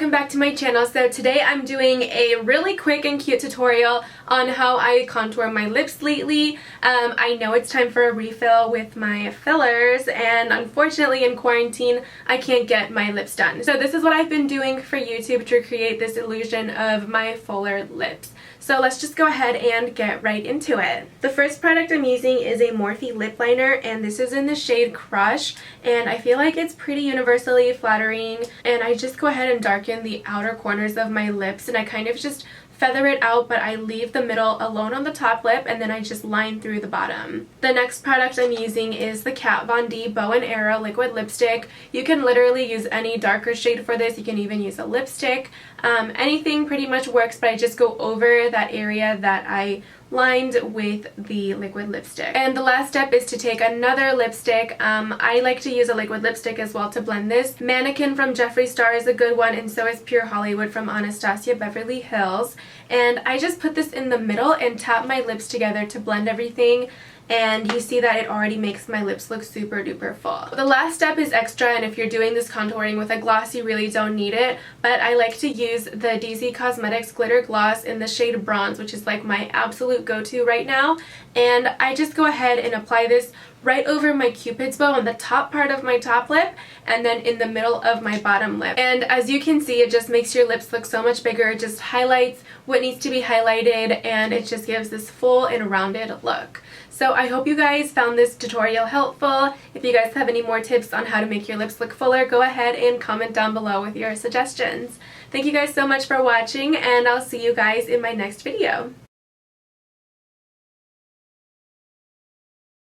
welcome back to my channel. So today I'm doing a really quick and cute tutorial on how I contour my lips lately. I know it's time for a refill with my fillers, and unfortunately in quarantine I can't get my lips done. So this is what I've been doing for YouTube to create this illusion of my fuller lips. So let's just go ahead and get right into it. The first product I'm using is a Morphe lip liner, and this is in the shade Crush, and I feel like it's pretty universally flattering, and I just go ahead and darken the outer corners of my lips, and I kind of just feather it out, but I leave the middle alone on the top lip, and then I just line through the bottom. The next product I'm using is the Kat Von D Bow and Arrow liquid lipstick. You can literally use any darker shade for this. You can even use a lipstick. Anything pretty much works, but I just go over that area that I lined with the liquid lipstick. And the last step is to take another lipstick. I like to use a liquid lipstick as well to blend this. Mannequin from Jeffree Star is a good one, and so is Pure Hollywood from Anastasia Beverly Hills. And I just put this in the middle and tap my lips together to blend everything, and you see that it already makes my lips look super duper full. The last step is extra, and if you're doing this contouring with a gloss you really don't need it, but I like to use the DZ Cosmetics glitter gloss in the shade Bronze, which is like my absolute go-to right now. And I just go ahead and apply this right over my cupid's bow on the top part of my top lip, and then in the middle of my bottom lip. And as you can see, it just makes your lips look so much bigger. It just highlights what needs to be highlighted, and it just gives this full and rounded look. So I hope you guys found this tutorial helpful. If you guys have any more tips on how to make your lips look fuller, go ahead and comment down below with your suggestions. Thank you guys so much for watching, and I'll see you guys in my next video.